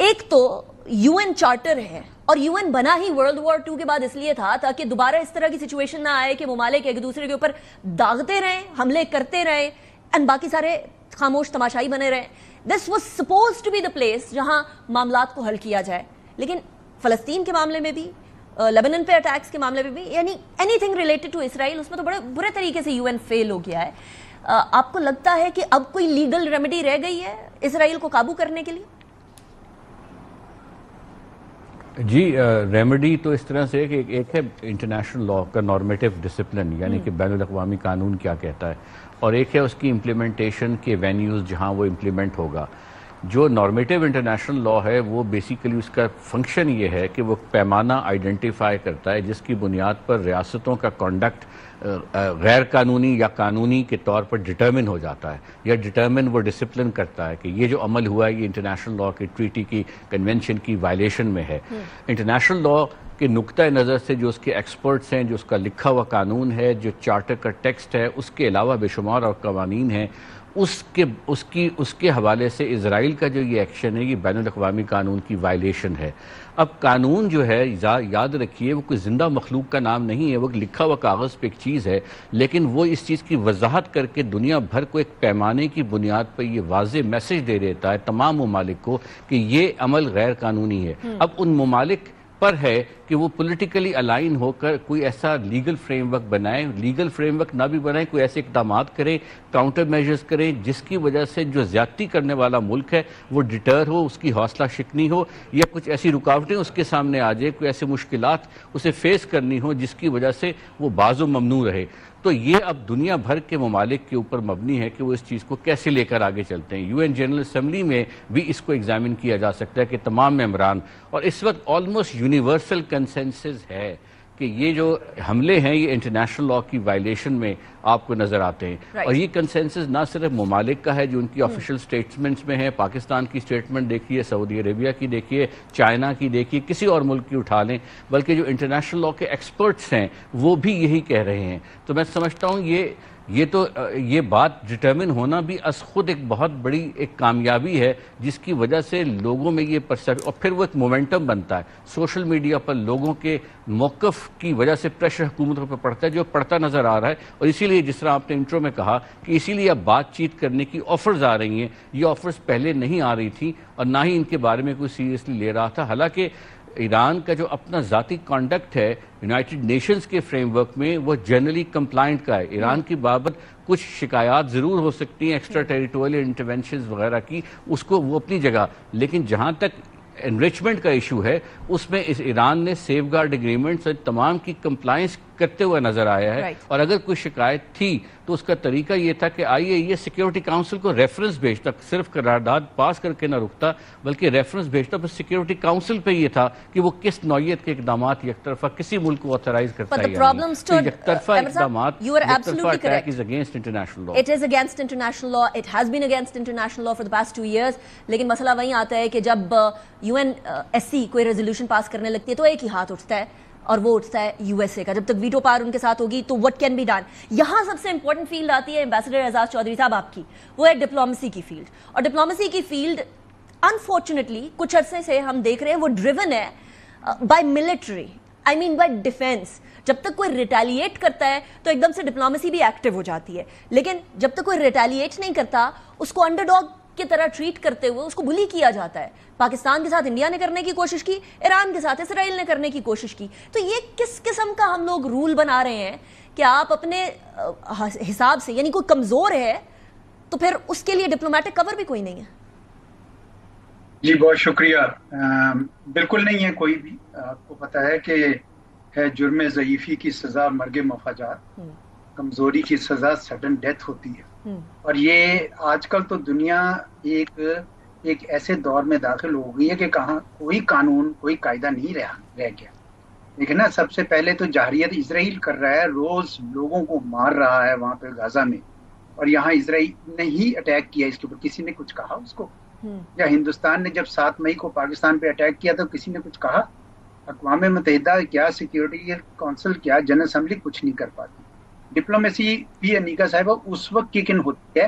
ایک تو you N charter ہے، اور یو این بنا ہی ورلڈ وار 2 کے بعد اس لیے تھا تاکہ دوبارہ اس طرح کی سچویشن نہ آئے کہ ممالک ایک دوسرے کے اوپر داغتے رہیں، حملے کرتے رہیں، اور باقی سارے خاموش تماشائی بنے رہیں. This was supposed to be the place جہاں معاملات کو حل کیا جائے. لیکن فلسطین کے معاملے میں بھی، لیبنن پہ اٹیکس کے معاملے میں بھی، یعنی any thing related to Israel, اس میں تو بڑے برے طریقے سے یو این فیل ہو گیا ہے. آپ کو لگتا ہے کہ اب کوئی لیگل ریمیڈی رہ گئی ہے اسرائیل کو قابو کرنے کے لیے؟ جی، ریمیڈی تو اس طرح سے کہ ایک ہے انٹرنیشنل لا کا نارمیٹیو ڈسپلن، یعنی کہ بین الاقوامی قانون کیا کہتا ہے، اور ایک ہے اس کی امپلیمنٹیشن کے وینیوز جہاں وہ امپلیمنٹ ہوگا. جو نارمیٹیو انٹرنیشنل لا ہے وہ بیسیکلی اس کا فنکشن یہ ہے کہ وہ پیمانہ آئیڈینٹیفائی کرتا ہے جس کی بنیاد پر ریاستوں کا کنڈکٹ غیر قانونی یا قانونی کے طور پر ڈٹرمن ہو جاتا ہے، یا ڈٹرمن وہ ڈسپلن کرتا ہے کہ یہ جو عمل ہوا ہے یہ انٹرنیشنل لا کی ٹریٹی کی کنونشن کی وائلیشن میں ہے. انٹرنیشنل لا کے نقطۂ نظر سے جو اس کے ایکسپرٹس ہیں، جو اس کا لکھا ہوا قانون ہے، جو چارٹر کا ٹیکسٹ ہے، اس کے علاوہ بے شمار اور قوانین ہیں، اس کے حوالے سے اسرائیل کا جو یہ ایکشن ہے یہ بین الاقوامی قانون کی وائلیشن ہے. اب قانون جو ہے یاد رکھیے وہ کوئی زندہ مخلوق کا نام نہیں ہے، وہ لکھا ہوا کاغذ پہ ایک چیز ہے، لیکن وہ اس چیز کی وضاحت کر کے دنیا بھر کو ایک پیمانے کی بنیاد پر یہ واضح میسج دے دیتا ہے تمام ممالک کو کہ یہ عمل غیر قانونی ہے. اب ان ممالک پر ہے کہ وہ پولیٹیکلی الائن ہو کر کوئی ایسا لیگل فریم ورک بنائیں، لیگل فریم ورک نہ بھی بنائیں، کوئی ایسے اقدامات کریں، کاؤنٹر میجرز کریں جس کی وجہ سے جو زیادتی کرنے والا ملک ہے وہ ڈٹر ہو، اس کی حوصلہ شکنی ہو، یا کچھ ایسی رکاوٹیں اس کے سامنے آ جائے، کوئی ایسے مشکلات اسے فیس کرنی ہو جس کی وجہ سے وہ باز و ممنوع رہے. تو یہ اب دنیا بھر کے ممالک کے اوپر مبنی ہے کہ وہ اس چیز کو کیسے لے کر آگے چلتے ہیں. یو این جنرل اسمبلی میں بھی اس کو ایگزامن کیا جا سکتا ہے کہ تمام ممبران، اور اس وقت آلموسٹ یونیورسل کنسنسس ہے کہ یہ جو حملے ہیں یہ انٹرنیشنل لا کی وائلیشن میں آپ کو نظر آتے ہیں. اور یہ کنسنسس نہ صرف ممالک کا ہے جو ان کی آفیشیل سٹیٹمنٹس میں ہیں، پاکستان کی سٹیٹمنٹ دیکھیے، سعودی عربیہ کی دیکھیے، چائنا کی دیکھیے، کسی اور ملک کی اٹھا لیں، بلکہ جو انٹرنیشنل لا کے ایکسپرٹس ہیں وہ بھی یہی کہہ رہے ہیں. تو میں سمجھتا ہوں یہ بات ڈٹرمن ہونا بھی از خود ایک بہت بڑی ایک کامیابی ہے جس کی وجہ سے لوگوں میں یہ پرسیپشن، اور پھر وہ ایک مومنٹم بنتا ہے سوشل میڈیا پر لوگوں کے موقف کی وجہ سے پریشر حکومتوں پر پڑتا ہے جو پڑتا نظر آ رہا ہے. اور اسی لیے جس طرح آپ نے انٹرو میں کہا کہ اسی لیے اب بات چیت کرنے کی آفرز آ رہی ہیں. یہ آفرز پہلے نہیں آ رہی تھی اور نہ ہی ان کے بارے میں کوئی سیریسلی لے رہا تھا. حالانکہ ایران کا جو اپنا ذاتی کانڈکٹ ہے یونائٹڈ نیشنز کے فریم ورک میں وہ جنرلی کمپلائنٹ کا ہے. ایران کی بابت کچھ شکایات ضرور ہو سکتی ہیں ایکسٹرا ٹیریٹوریل انٹرونشنز وغیرہ کی، اس کو وہ اپنی جگہ، لیکن جہاں تک انریچمنٹ کا ایشو ہے اس میں ایران نے سیف گارڈ اگریمنٹس تمام کی کمپلائنس کرتے ہوئے نظر آیا ہے. اور اگر کوئی شکایت تھی تو اس کا طریقہ یہ تھا کہ آئیے یہ سیکیورٹی کاؤنسل کو ریفرنس بھیجتا، صرف قرارداد پاس کر کے نہ رکتا بلکہ ریفرنس بھیجتا. پھر سیکیورٹی کاؤنسل پہ یہ تھا کہ وہ کس نوعیت کے اقدامات یک طرفہ کسی ملک کو آتھرائز کرتا ہے. یک طرفہ اقدامات، یک طرفہ attack is against international law. It is against international law. It has been against international law for the past 2 years. لیکن مسئلہ وہیں آتا ہے کہ جب یو این ایس سی کوئی ریزولوشن پاس کرنے لگتی ہے تو ایک ہی ہاتھ اٹھتا ہے اور وہ اٹھتا ہے یو ایس اے کا. جب تک ویٹو پاور ان کے ساتھ ہوگی تو what can be done. یہاں سب سے امپورٹنٹ فیلڈ آتی ہے ایمبیسڈر اعزاز چودھری صاحب آپ کی، وہ ہے ڈپلومیسی کی فیلڈ. اور ڈپلومیسی کی فیلڈ انفارچونیٹلی کچھ عرصے سے ہم دیکھ رہے ہیں وہ ڈریون ہے by military, I mean by defence. جب تک کوئی ریٹیلیٹ کرتا ہے تو ایک دم سے ڈپلومیسی بھی ایکٹیو ہو جاتی ہے، لیکن جب تک کوئی ریٹیلیٹ نہیں کرتا اس کو انڈر ڈاگ کی طرح ٹریٹ کرتے ہوئے اس کو بلی کیا جاتا ہے. پاکستان کے ساتھ انڈیا نے کرنے کی کوشش کی، ایران کے ساتھ اسرائیل نے کرنے کی کوشش کی. تو یہ کس قسم کا ہم لوگ رول بنا رہے ہیں کہ آپ اپنے حساب سے، یعنی کوئی کمزور ہے تو پھر اس کے لیے ڈپلومیٹک کور بھی کوئی نہیں ہے. جی بہت شکریہ. بالکل نہیں ہے کوئی بھی. آپ کو پتا ہے کہ ہے جرم ضعیفی کی سزا مرگ مفاجات، کمزوری کی سزا سڈن ڈیتھ ہوتی ہے. اور یہ آج کل تو دنیا ایک ایسے دور میں داخل ہو گئی ہے کہ کہاں کوئی قانون، کوئی قاعدہ نہیں رہ گیا. لیکن نا سب سے پہلے تو جارحیت اسرائیل کر رہا ہے، روز لوگوں کو مار رہا ہے وہاں پہ غزہ میں، اور یہاں اسرائیل نے ہی اٹیک کیا اس کے اوپر. کسی نے کچھ کہا اس کو؟ یا ہندوستان نے جب 7 مئی کو پاکستان پہ اٹیک کیا تو کسی نے کچھ کہا؟ اقوام متحدہ کیا، سیکیورٹی کونسل کیا، جنرل اسمبلی کچھ نہیں کر پاتی. ڈپلومیسی بھی انیکا صاحبہ اس وقت کک ان ہوتی ہے